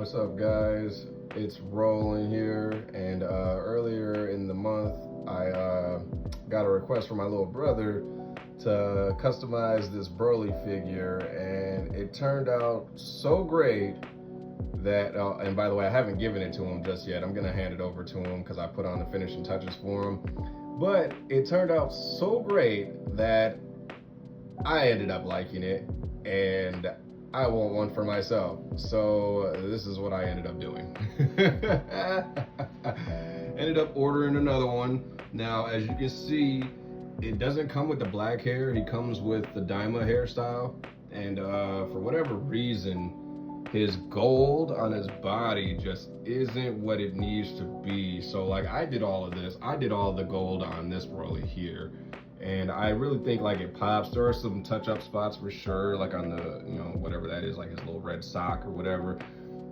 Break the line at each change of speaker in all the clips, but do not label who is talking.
What's up, guys? It's Roland here, and earlier in the month, I got a request from my little brother to customize this Broly figure, and it turned out so great that, and by the way, I haven't given it to him just yet. I'm gonna hand it over to him because I put on the finishing touches for him. But it turned out so great that I ended up liking it, and I want one for myself. So this is what I ended up doing. Ended up ordering another one. Now, as you can see, it doesn't come with the black hair. He comes with the Daima hairstyle. And for whatever reason, his gold on his body just isn't what it needs to be. So like, I did all of this. I did all the gold on this Broly here. And I really think like it pops. There are some touch-up spots for sure, like on the, whatever that is, like his little red sock or whatever.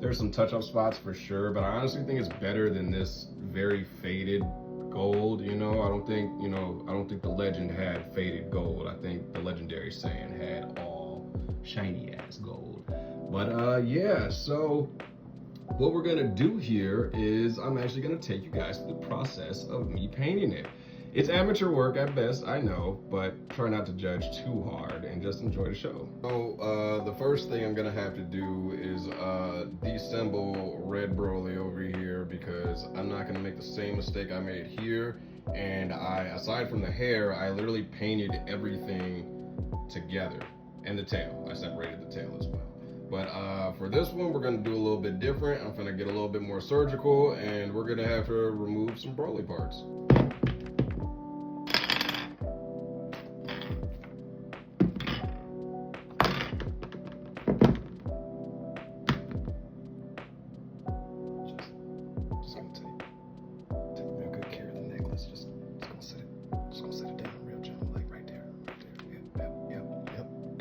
There's some touch-up spots for sure, but I honestly think it's better than this very faded gold. I don't think the Legend had faded gold. I think the Legendary Saiyan had all shiny ass gold. But yeah, so what we're gonna do here is I'm actually gonna take you guys through the process of me painting it. It's amateur work at best, I know, but try not to judge too hard and just enjoy the show. So the first thing I'm gonna have to do is deassemble Red Broly over here, because I'm not gonna make the same mistake I made here. And aside from the hair, I literally painted everything together, and the tail. I separated the tail as well. But for this one, we're gonna do a little bit different. I'm gonna get a little bit more surgical, and we're gonna have to remove some Broly parts.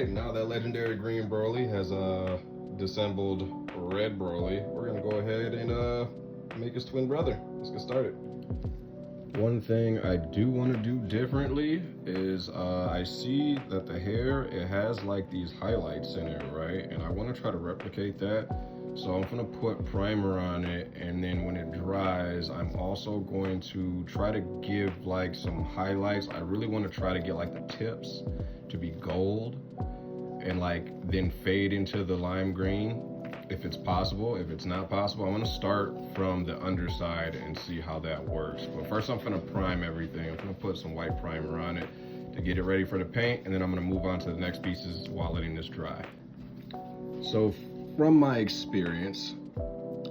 Now that legendary green Broly has disassembled red Broly, we're gonna go ahead and make his twin brother. Let's get started. One thing I do want to do differently is I see that the hair, it has like these highlights in it, right? And I want to try to replicate that. So I'm gonna put primer on it, and then when it dries, I'm also going to try to give like some highlights. I really want to try to get like the tips to be gold, and like then fade into the lime green if it's possible. If it's not possible, I'm gonna start from the underside and see how that works. But first I'm gonna prime everything. I'm gonna put some white primer on it to get it ready for the paint, and then I'm gonna move on to the next pieces while letting this dry. So from my experience,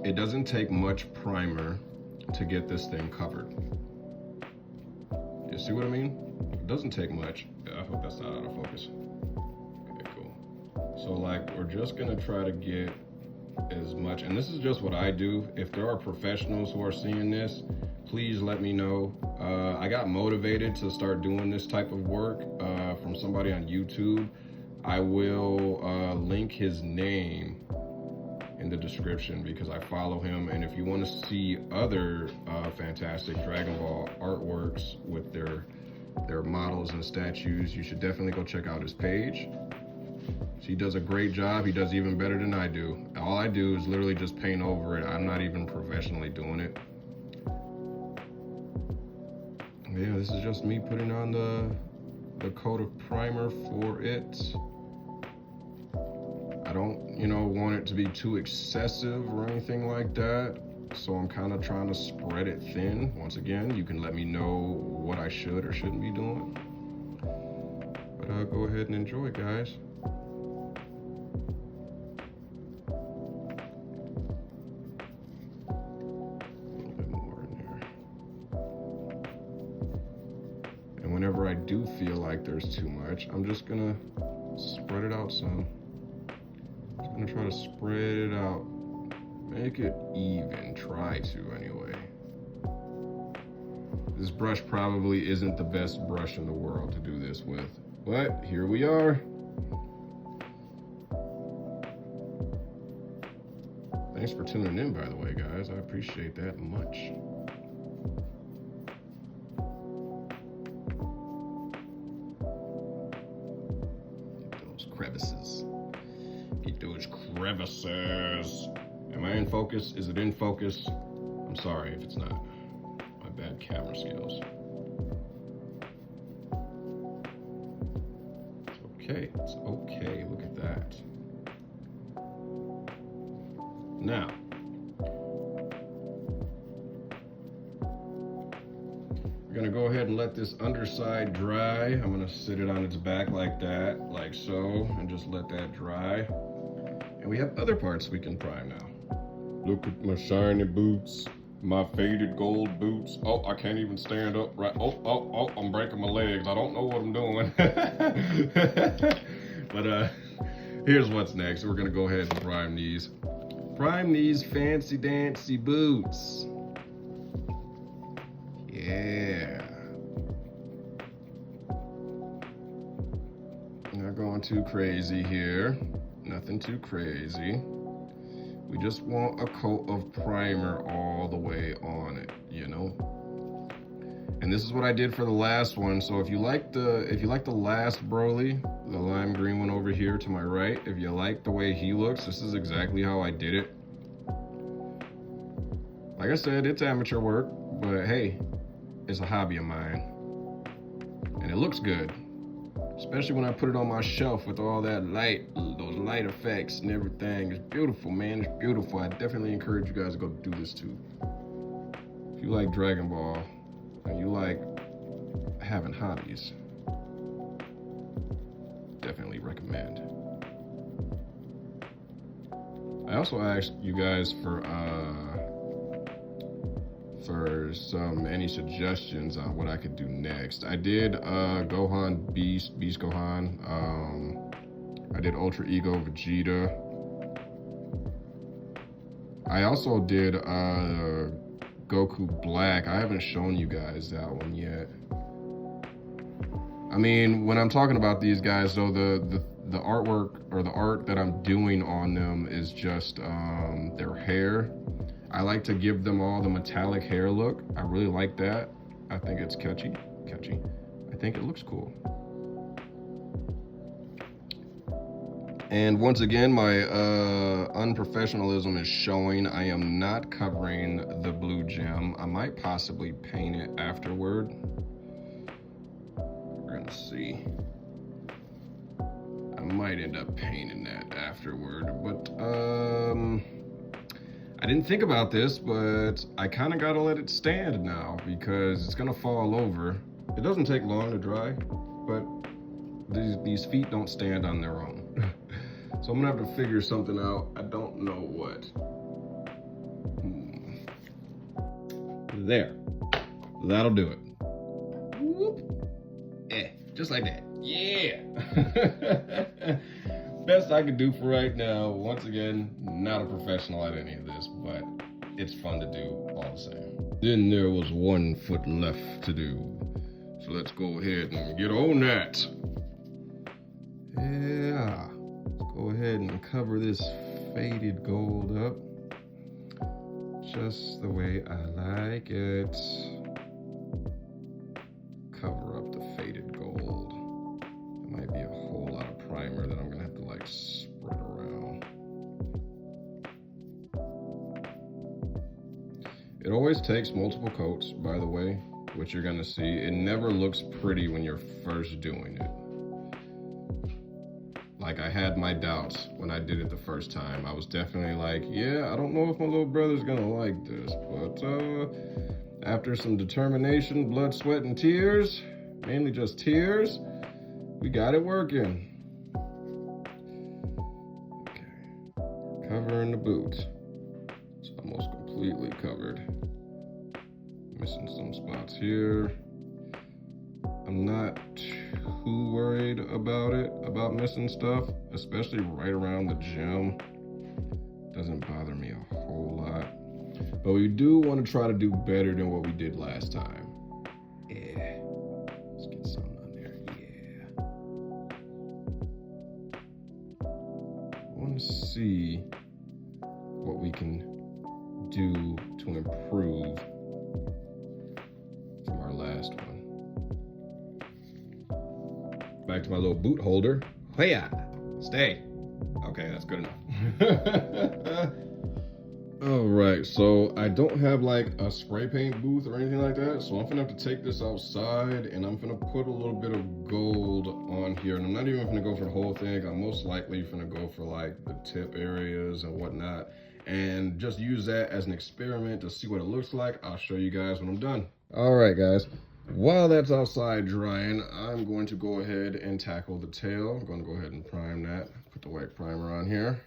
it doesn't take much primer to get this thing covered. You see what I mean? It doesn't take much. I hope that's not out of focus. Okay, cool. So like, we're just gonna try to get as much, and this is just what I do. If there are professionals who are seeing this, please let me know. I got motivated to start doing this type of work from somebody on YouTube. I will link his name in the description because I follow him, and if you want to see other fantastic Dragon Ball artworks with their models and statues, you should definitely go check out his page. He does a great job. He does even better than I do. All I do is literally just paint over it. I'm not even professionally doing it. Yeah, this is just me putting on the coat of primer for it. I don't, want it to be too excessive or anything like that. So I'm kind of trying to spread it thin. Once again, you can let me know what I should or shouldn't be doing. But go ahead and enjoy, guys. Whenever I do feel like there's too much, I'm just gonna spread it out some. Just gonna try to spread it out. Make it even, try to anyway. This brush probably isn't the best brush in the world to do this with, but here we are. Thanks for tuning in, by the way, guys. I appreciate that much. Crevices. Get those crevices. Am I in focus? Is it in focus? I'm sorry if it's not. My bad camera skills. Okay, it's okay. Look at that. Now, we're gonna go ahead and let this underside dry. I'm gonna sit it on its back like that, like so, and just let that dry. And we have other parts we can prime now. Look at my shiny boots, my faded gold boots. Oh, I can't even stand up right. Oh, I'm breaking my legs. I don't know what I'm doing. But here's what's next. We're gonna go ahead and prime these. Prime these fancy dancy boots. Yeah. Not going too crazy here. Nothing too crazy. We just want a coat of primer all the way on it, you know? And this is what I did for the last one. So if you like the last Broly, the lime green one over here to my right, if you like the way he looks, this is exactly how I did it. Like I said, it's amateur work, but hey, it's a hobby of mine. And it looks good. Especially when I put it on my shelf with all that light, those light effects and everything. It's beautiful, man, it's beautiful. I definitely encourage you guys to go do this too. If you like Dragon Ball and you like having hobbies, definitely recommend. I also asked you guys for any suggestions on what I could do next. I did Gohan Beast Gohan. I did Ultra Ego Vegeta. I also did Goku Black. I haven't shown you guys that one yet. I mean, when I'm talking about these guys, though, the artwork or the art that I'm doing on them is just their hair. I like to give them all the metallic hair look. I really like that. I think it's catchy. I think it looks cool. And once again, my unprofessionalism is showing. I am not covering the blue gem. I might possibly paint it afterward. We're gonna see. I might end up painting that afterward, but I didn't think about this, but I kind of gotta let it stand now because it's gonna fall over. It doesn't take long to dry, but these feet don't stand on their own. So I'm gonna have to figure something out. I don't know what. There, that'll do it. Whoop. Just like that. Yeah. Best I could do for right now. Once again, not a professional at any of this, but it's fun to do all the same. Then there was 1 foot left to do. So let's go ahead and get on that. Yeah. Let's go ahead and cover this faded gold up. Just the way I like it. Cover up the faded gold. There might be a whole lot of primer that I'm gonna have to like spread around. It always takes multiple coats, by the way, which you're gonna see. It never looks pretty when you're first doing it. Like, I had my doubts when I did it the first time. I was definitely like, yeah, I don't know if my little brother's gonna like this, but after some determination, blood, sweat, and tears, mainly just tears, we got it working. Okay, covering the boot. It's almost completely covered. Missing some spots here. I'm not too worried about missing stuff, especially right around the gem. Doesn't bother me a whole lot. But we do want to try to do better than what we did last time. Yeah. Let's get something on there. Yeah. I want to see what we can do to improve from our last one. Back to my little boot holder. Hey, stay. Okay, that's good enough. All right, so I don't have like a spray paint booth or anything like that, so I'm gonna have to take this outside and I'm gonna put a little bit of gold on here, and I'm not even gonna go for the whole thing. I'm most likely gonna go for like the tip areas and whatnot, and just use that as an experiment to see what it looks like. I'll show you guys when I'm done. All right, guys. While that's outside drying, I'm going to go ahead and tackle the tail. I'm going to go ahead and prime that. Put the white primer on here.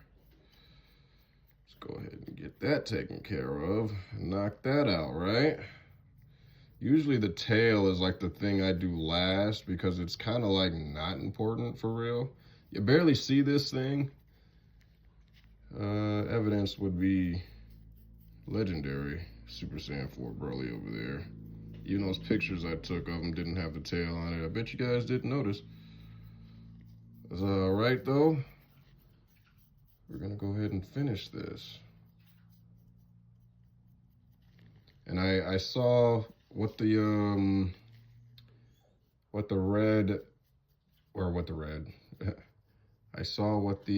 Go ahead and get that taken care of. Knock that out, right? Usually the tail is like the thing I do last because it's kind of like not important for real. You barely see this thing. Evidence would be legendary Super Saiyan 4 Broly over there. Even those pictures I took of him didn't have the tail on it. I bet you guys didn't notice. It's all right though. We're gonna go ahead and finish this. And I saw what the red, I saw what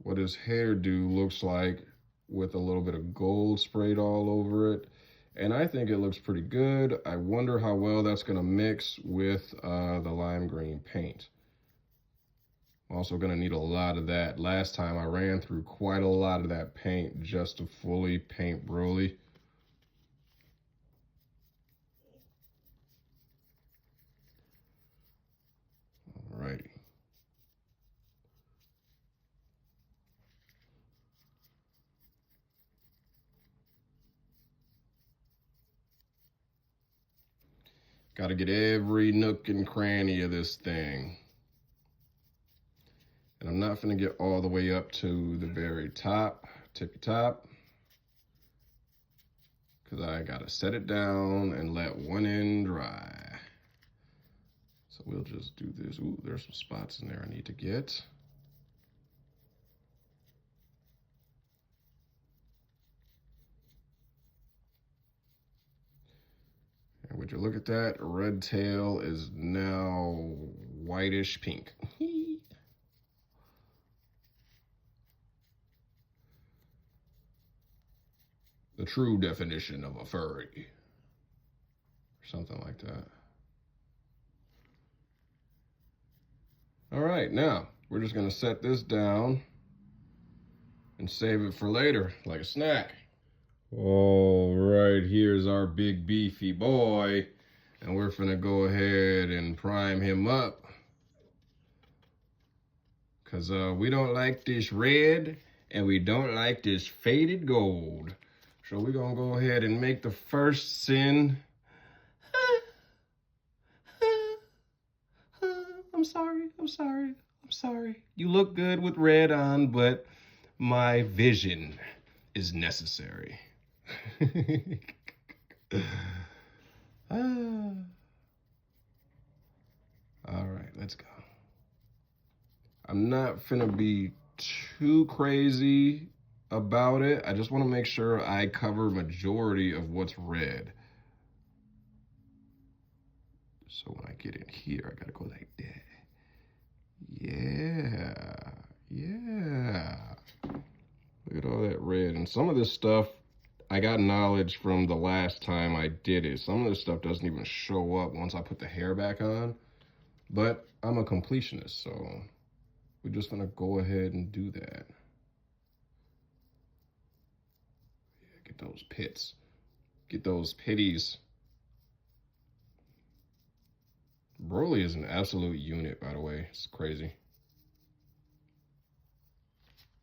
what his hairdo looks like with a little bit of gold sprayed all over it. And I think it looks pretty good. I wonder how well that's gonna mix with the lime green paint. I'm also gonna need a lot of that. Last time I ran through quite a lot of that paint just to fully paint Broly. Alrighty. Gotta get every nook and cranny of this thing. And I'm not gonna get all the way up to the very top, tippy top, because I gotta set it down and let one end dry. So we'll just do this. Ooh, there's some spots in there I need to get. And would you look at that? Red tail is now whitish pink. The true definition of a furry. Or something like that. All right, now we're just gonna set this down and save it for later, like a snack. All right, here's our big beefy boy, and we're finna go ahead and prime him up. Cause we don't like this red, and we don't like this faded gold. So we're gonna go ahead and make the first sin. I'm sorry. You look good with red on, but my vision is necessary. All right, let's go. I'm not finna be too crazy about it. I just want to make sure I cover majority of what's red. So when I get in here, I gotta go like that. Yeah. Look at all that red. And some of this stuff, I got knowledge from the last time I did it. Some of this stuff doesn't even show up once I put the hair back on. But I'm a completionist, so we're just gonna go ahead and do that. Yeah, get those pits. Get those pitties. Broly is an absolute unit, by the way. It's crazy.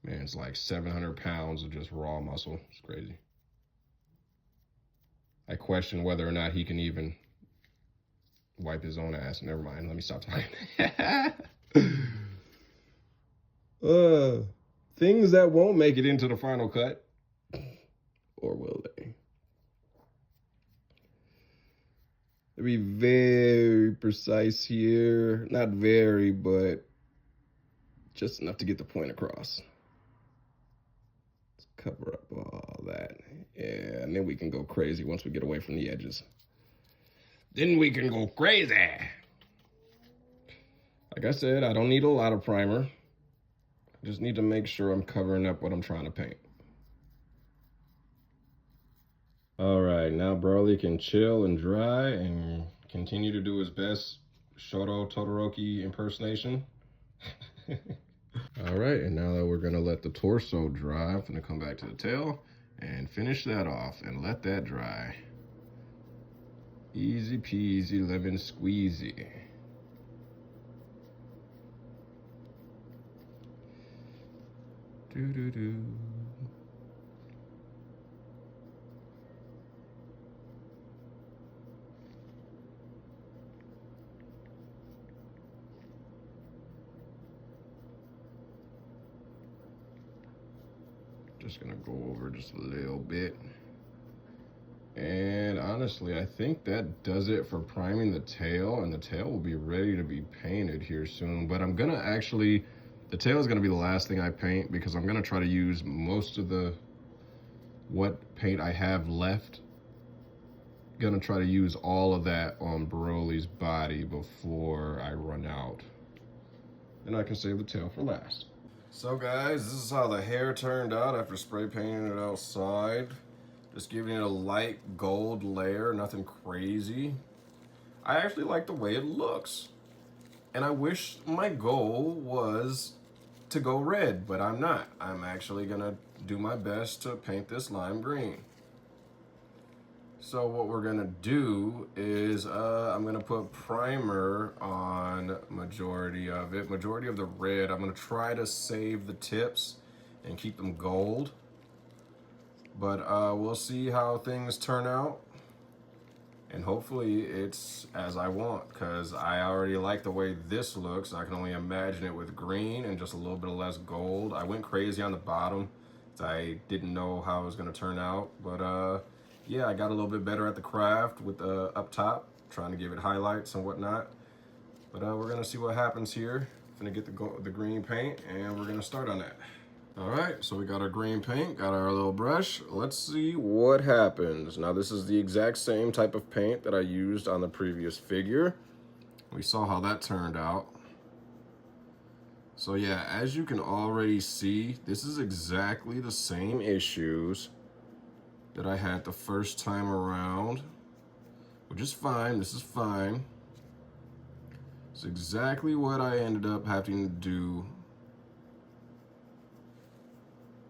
Man, it's like 700 pounds of just raw muscle. It's crazy. I question whether or not he can even wipe his own ass. Never mind. Let me stop talking. Things that won't make it into the final cut. Or will they? To be very precise here. Not very, but just enough to get the point across. Let's cover up all that. Yeah, and then we can go crazy once we get away from the edges. Then we can go crazy. Like I said, I don't need a lot of primer. I just need to make sure I'm covering up what I'm trying to paint. All right, now Broly can chill and dry and continue to do his best Shoto Todoroki impersonation. All right, and now that we're gonna let the torso dry, I'm gonna come back to the tail and finish that off and let that dry. Easy peasy, lemon squeezy. Do. Just gonna go over just a little bit. And honestly, I think that does it for priming the tail, and the tail will be ready to be painted here soon. But I'm gonna actually, the tail is gonna be the last thing I paint because I'm gonna try to use most of what paint I have left. Gonna try to use all of that on Broly's body before I run out. And I can save the tail for last. So guys, this is how the hair turned out after spray painting it outside. Just giving it a light gold layer, nothing crazy. I actually like the way it looks. And I wish my goal was to go red, but I'm not. I'm actually gonna do my best to paint this lime green. So what we're gonna do is I'm gonna put primer on majority of it. Majority of the red, I'm gonna try to save the tips and keep them gold. But we'll see how things turn out. And hopefully it's as I want, because I already like the way this looks. I can only imagine it with green and just a little bit less gold. I went crazy on the bottom. I didn't know how it was gonna turn out, but yeah, I got a little bit better at the craft with the up top, trying to give it highlights and whatnot. But we're gonna see what happens here. Gonna get the green paint and we're gonna start on that. All right, so we got our green paint, got our little brush. Let's see what happens. Now this is the exact same type of paint that I used on the previous figure. We saw how that turned out. So yeah, as you can already see, this is exactly the same issues that I had the first time around, which is fine. This is fine. It's exactly what I ended up having to do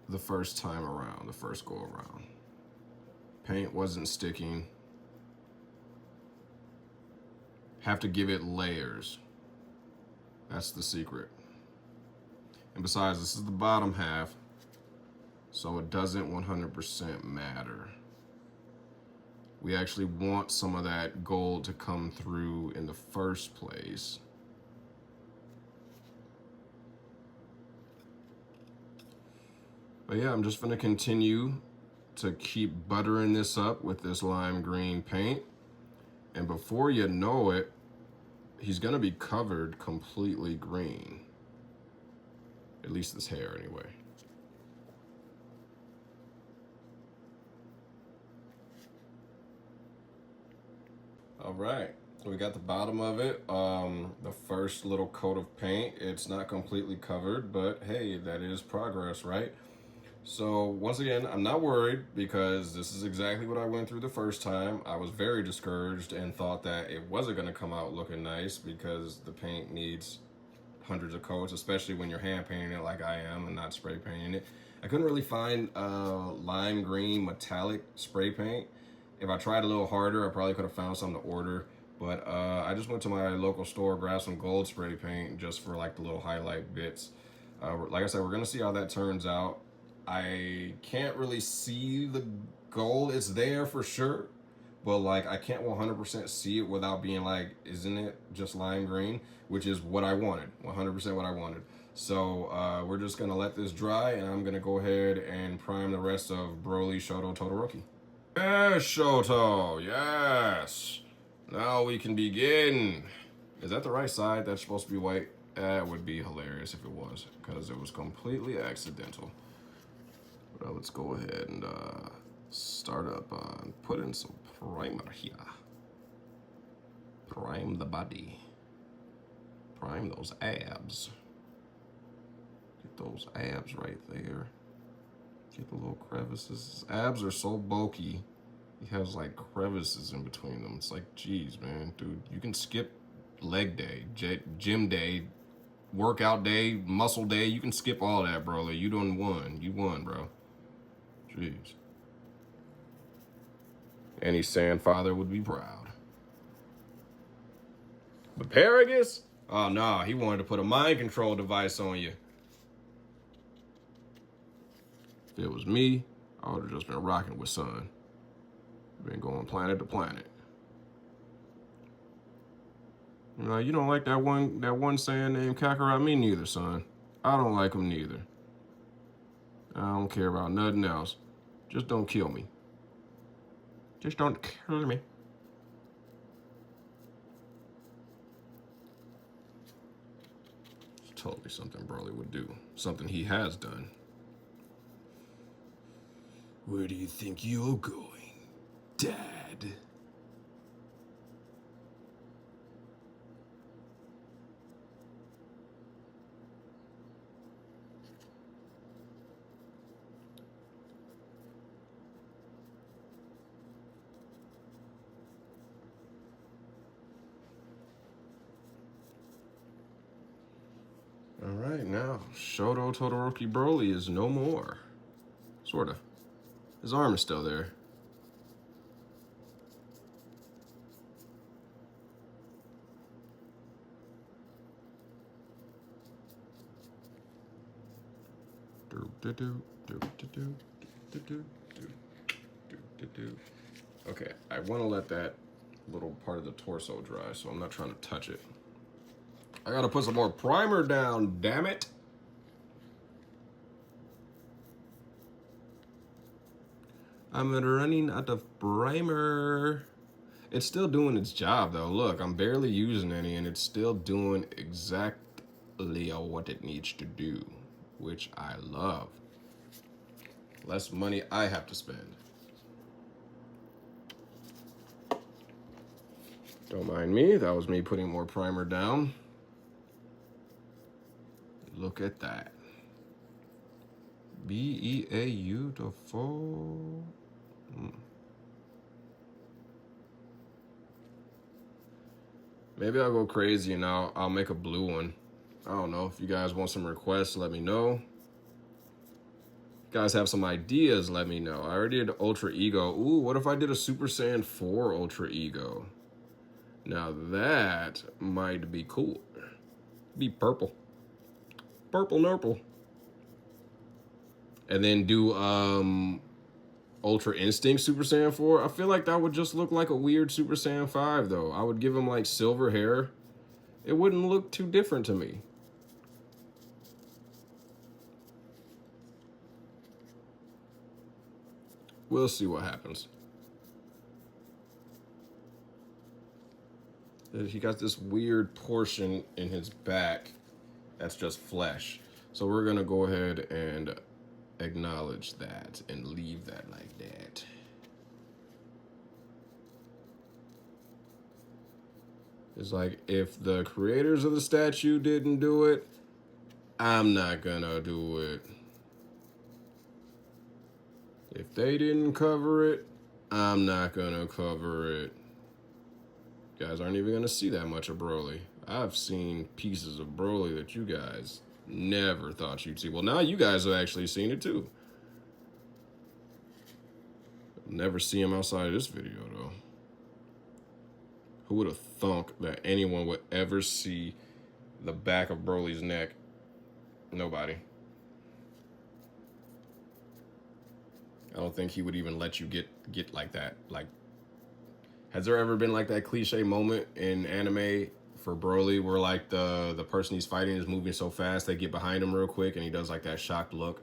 the first time around, the first go around. Paint wasn't sticking. Have to give it layers. That's the secret. And besides, this is the bottom half, so it doesn't 100% matter. We actually want some of that gold to come through in the first place. But yeah, I'm just gonna continue to keep buttering this up with this lime green paint. And before you know it, he's gonna be covered completely green. At least this hair anyway. All right, we got the bottom of it. The first little coat of paint, it's not completely covered, but hey, that is progress, right? So once again, I'm not worried because this is exactly what I went through the first time. I was very discouraged and thought that it wasn't gonna come out looking nice because the paint needs hundreds of coats, especially when you're hand painting it like I am and not spray painting it. I couldn't really find lime green metallic spray paint. If I tried a little harder, I probably could have found some to order. But I just went to my local store, grabbed some gold spray paint just for like the little highlight bits. Like I said, we're gonna see how that turns out. I can't really see the gold. It's there for sure, but like I can't 100% see it without being like, isn't it just lime green? Which is what I wanted, 100% what I wanted. So we're just gonna let this dry and I'm gonna go ahead and prime the rest of Broly Shoto Todoroki. Yes, Shoto, yes. Now we can begin. Is that the right side? That's supposed to be white? That would be hilarious if it was, because it was completely accidental. But let's go ahead and start up on put in some primer here. Prime the body. Prime those abs. Get those abs right there. Get the little crevices. Abs are so bulky He has like crevices in between them. It's like, geez, man, dude, you can skip leg day, gym day, workout day, muscle day. You can skip all that, bro. Like, you done won. You won, bro. Jeez. Any sand father would be proud. But Paragus? Oh, no, he wanted to put a mind control device on you. If it was me, I would have just been rocking with Sun. Been going planet to planet. You know, you don't like that one sand named Kakarot? Me neither, son. I don't like him neither. I don't care about nothing else. Just don't kill me. Just don't kill me. It's totally something Broly would do. Something he has done. Where do you think you're going, Dad? All right, now Shoto Todoroki Broly is no more. Sorta. His arm is still there. Okay, I want to let that little part of the torso dry, so I'm not trying to touch it. I gotta put some more primer down, damn it. I'm running out of primer. It's still doing its job though. Look, I'm barely using any and it's still doing exactly what it needs to do, which I love. Less money I have to spend. Don't mind me, that was me putting more primer down. Look at that. Beautiful. Maybe I'll go crazy and I'll make a blue one. I don't know. If you guys want some requests, let me know. If you guys have some ideas, let me know. I already did Ultra Ego. Ooh, what if I did a Super Saiyan 4 Ultra Ego? Now that might be cool. Be purple. Purple nurple. And then do Ultra Instinct Super Saiyan 4. I feel like that would just look like a weird Super Saiyan 5 though. I would give him like silver hair. It wouldn't look too different to me. We'll see what happens. He got this weird portion in his back that's just flesh. So we're gonna go ahead and acknowledge that and leave that like that. It's like, if the creators of the statue didn't do it, I'm not gonna do it. If they didn't cover it, I'm not gonna cover it. You guys aren't even gonna see that much of Broly. I've seen pieces of Broly that you guys never thought you'd see. Well, now you guys have actually seen it too. Never see him outside of this video though. Who would have thunk that anyone would ever see the back of Broly's neck? Nobody. I don't think he would even let you get like that. Like, has there ever been like that cliche moment in anime for Broly where like the person he's fighting is moving so fast they get behind him real quick and he does like that shocked look?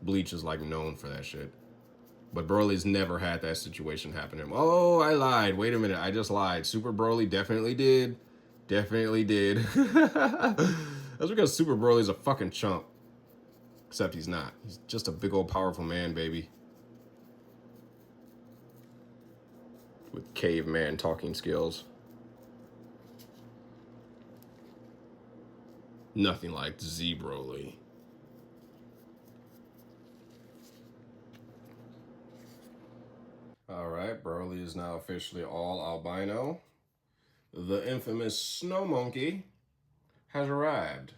Bleach is like known for that shit. But Broly's never had that situation happen to him. Oh, I lied. Wait a minute. I just lied. Super Broly definitely did. Definitely did. That's because Super Broly's a fucking chump. Except he's not. He's just a big old powerful man, baby. With caveman talking skills. Nothing like Z Broly. All right, Broly is now officially all albino. The infamous snow monkey has arrived.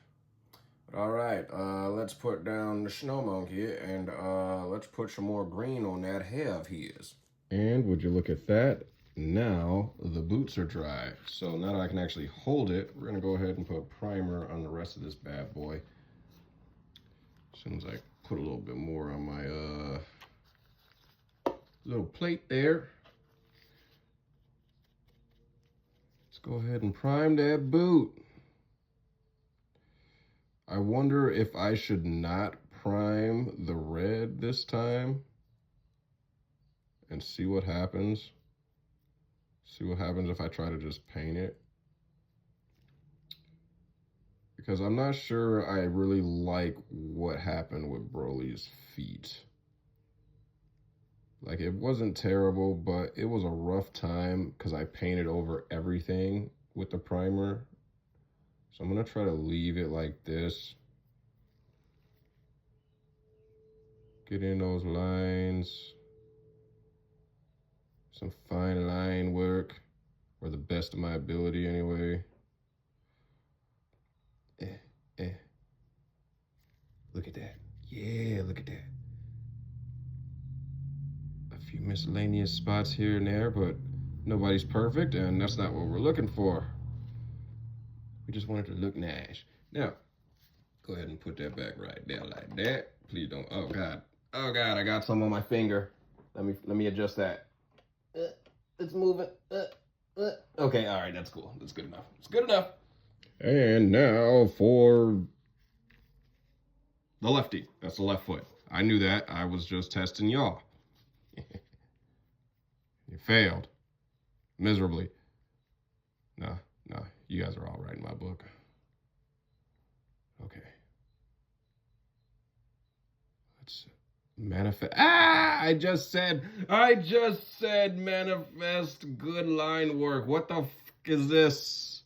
All right, let's put down the snow monkey and let's put some more green on that hair of his. And would you look at that? Now the boots are dry. So now that I can actually hold it, we're gonna go ahead and put primer on the rest of this bad boy. As soon as I put a little bit more on my little plate there. Let's go ahead and prime that boot. I wonder if I should not prime the red this time and see what happens. See what happens if I try to just paint it. Because I'm not sure I really like what happened with Broly's feet. Like, it wasn't terrible, but it was a rough time because I painted over everything with the primer. So I'm gonna try to leave it like this. Get in those lines. Some fine line work, or the best of my ability anyway. Look at that. Yeah, look at that. A few miscellaneous spots here and there, but nobody's perfect, and that's not what we're looking for. We just want it to look nice. Now, go ahead and put that back right there like that. Please don't. Oh God. Oh God, I got some on my finger. Let me adjust that. It's moving. Okay, all right, that's cool. That's good enough. It's good enough. And now for the lefty. That's the left foot. I knew that. I was just testing y'all. You failed miserably. No, you guys are all right in my book. Okay. Let's manifest. I just said manifest good line work. What the f is this?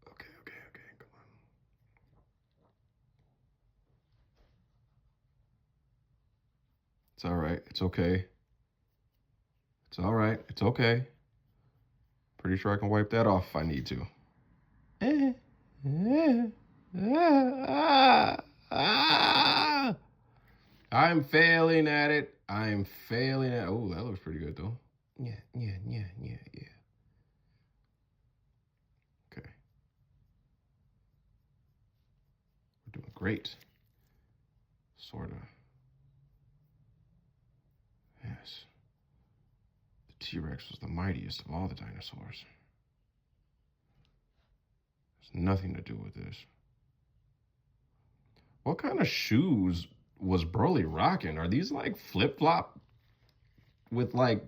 Okay, come on. It's all right. It's okay. It's all right. It's okay. Pretty sure I can wipe that off if I need to. I'm failing at it. I'm failing at. Oh, that looks pretty good though. Yeah. Okay. We're doing great. Sorta. Yes. The T-Rex was the mightiest of all the dinosaurs. There's nothing to do with this. What kind of shoes was Broly rocking? Are these like flip-flop with like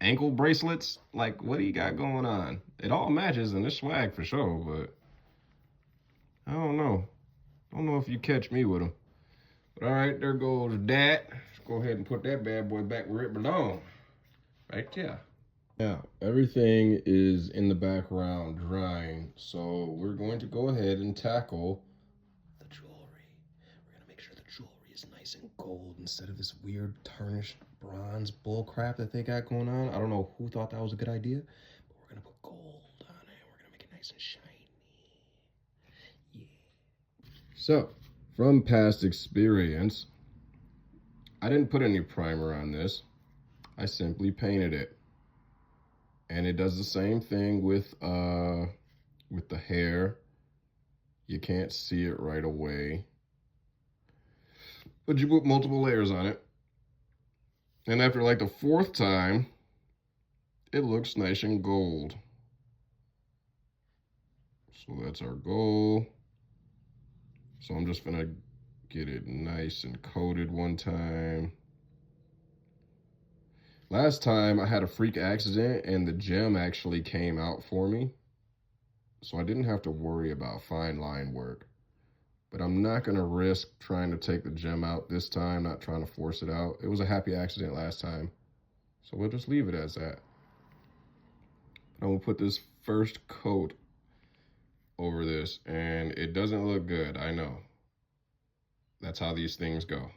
ankle bracelets? Like, what do you got going on? It all matches and it's swag for sure, but I don't know. I don't know if you catch me with them. But all right, there goes that. Let's go ahead and put that bad boy back where it belongs. Right there. Now, everything is in the background drying, so we're going to go ahead and tackle the jewelry. We're going to make sure the jewelry is nice and gold instead of this weird tarnished bronze bull crap that they got going on. I don't know who thought that was a good idea, but we're going to put gold on it. We're going to make it nice and shiny. Yeah. So, from past experience, I didn't put any primer on this. I simply painted it. And it does the same thing with the hair. You can't see it right away, but you put multiple layers on it. And after like the fourth time, it looks nice and gold. So that's our goal. So I'm just gonna get it nice and coated one time. Last time I had a freak accident and the gem actually came out for me. So I didn't have to worry about fine line work. But I'm not gonna risk trying to take the gem out this time, not trying to force it out. It was a happy accident last time. So we'll just leave it as that. I'm gonna put this first coat over this and it doesn't look good, I know. That's how these things go.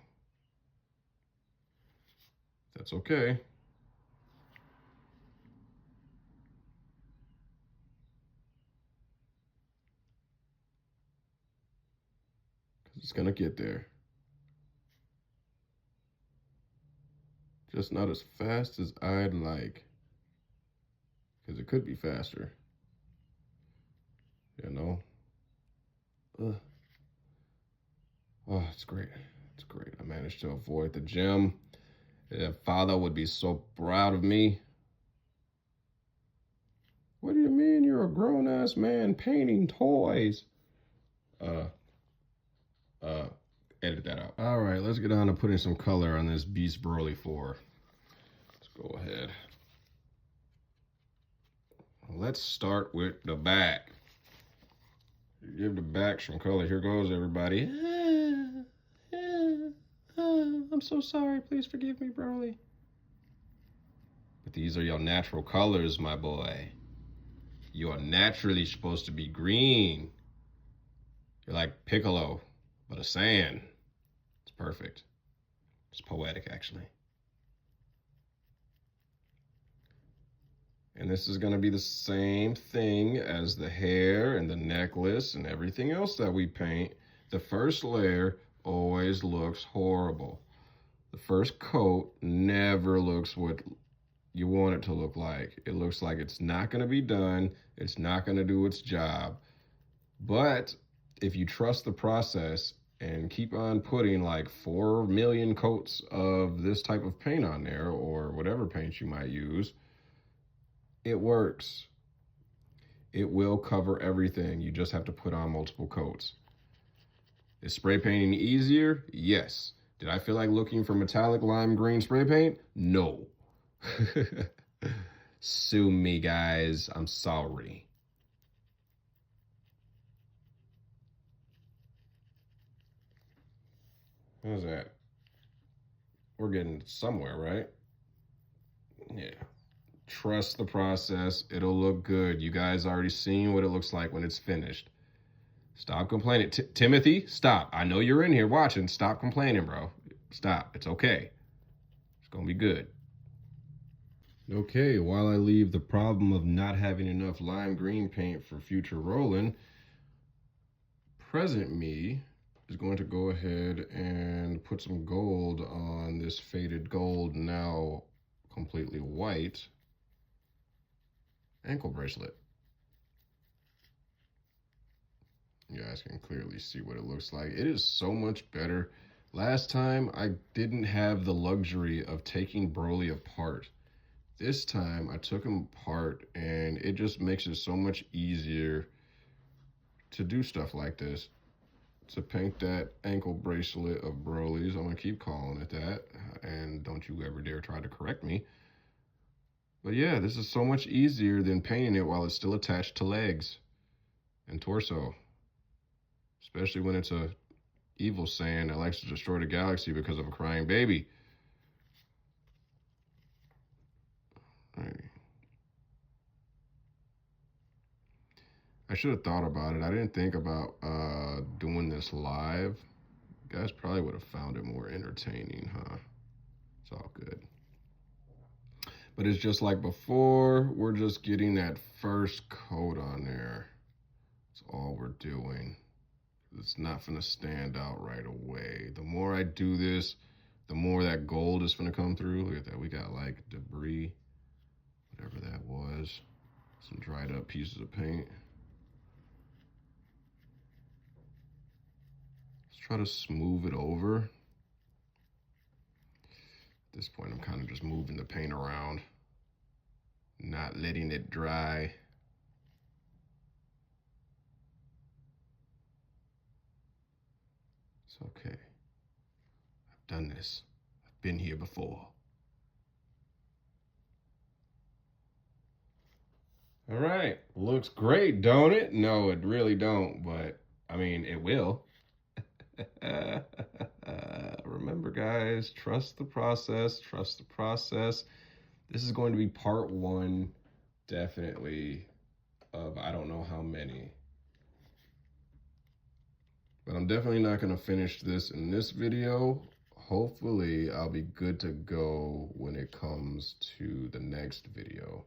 That's okay. It's gonna get there. Just not as fast as I'd like. Because it could be faster. You know? Ugh. Oh, it's great. It's great. I managed to avoid the gem. Yeah, father would be so proud of me. What do you mean you're a grown-ass man painting toys? Uh, edit that out. All right, let's get on to putting some color on this Beast Broly 4. Let's go ahead. Let's start with the back. Give the back some color. Here goes, everybody. I'm so sorry. Please forgive me, Broly. But these are your natural colors, my boy. You are naturally supposed to be green. You're like Piccolo, but a Saiyan. It's perfect. It's poetic, actually. And this is going to be the same thing as the hair and the necklace and everything else that we paint. The first layer always looks horrible. The first coat never looks what you want it to look like. It looks like it's not going to be done. It's not going to do its job. But if you trust the process and keep on putting like 4 million coats of this type of paint on there, or whatever paint you might use, it works. It will cover everything. You just have to put on multiple coats. Is spray painting easier? Yes. Did I feel like looking for metallic lime green spray paint? No. Sue me, guys. I'm sorry. How's that? We're getting somewhere, right? Yeah. Trust the process. It'll look good. You guys already seen what it looks like when it's finished. Stop complaining. Timothy, stop. I know you're in here watching. Stop complaining, bro. Stop. It's okay. It's going to be good. Okay, while I leave the problem of not having enough lime green paint for future rolling, present me is going to go ahead and put some gold on this faded gold, now completely white, ankle bracelet. You guys can clearly see what it looks like. It is so much better. Last time I didn't have the luxury of taking Broly apart. This time I took him apart, and it just makes it so much easier to do stuff like this. To paint that ankle bracelet of Broly's. I'm gonna keep calling it that, and don't you ever dare try to correct me. But yeah, this is so much easier than painting it while it's still attached to legs and torso. Especially when it's a evil Saiyan that likes to destroy the galaxy because of a crying baby. All right. I should have thought about it. I didn't think about doing this live. You guys probably would have found it more entertaining, huh? It's all good. But it's just like before, we're just getting that first coat on there. That's all we're doing. It's not gonna stand out right away. The more I do this, the more that gold is gonna come through. Look at that, we got like debris, whatever that was. Some dried up pieces of paint. Let's try to smooth it over. At this point, I'm kind of just moving the paint around, not letting it dry. It's okay. I've done this. I've been here before. All right, looks great, don't it? No, it really don't, but I mean, it will. Remember, guys, trust the process, trust the process. This is going to be part 1, definitely, of I don't know how many. But I'm definitely not going to finish this in this video. hopefully I'll be good to go when it comes to the next video.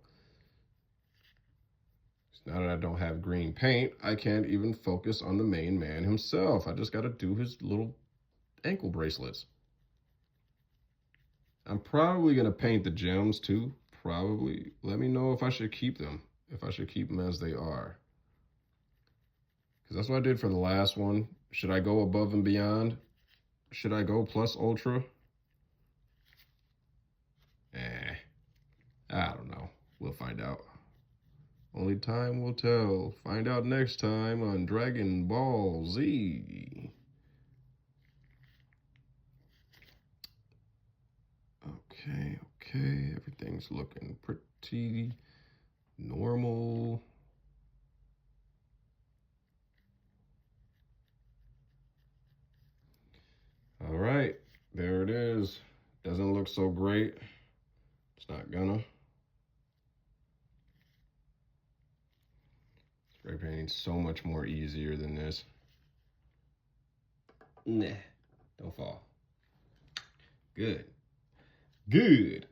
Now that I don't have green paint, I can't even focus on the main man himself. I just got to do his little ankle bracelets. I'm probably going to paint the gems too. Probably. Let me know if I should keep them. If I should keep them as they are. Because that's what I did for the last one. Should I go above and beyond? Should I go plus ultra? I don't know. We'll find out. Only time will tell. Find out next time on Dragon Ball Z. Okay. Everything's looking pretty normal. All right. There it is. Doesn't look so great. It's not gonna. Spray painting's so much more easier than this. Nah, don't fall. Good.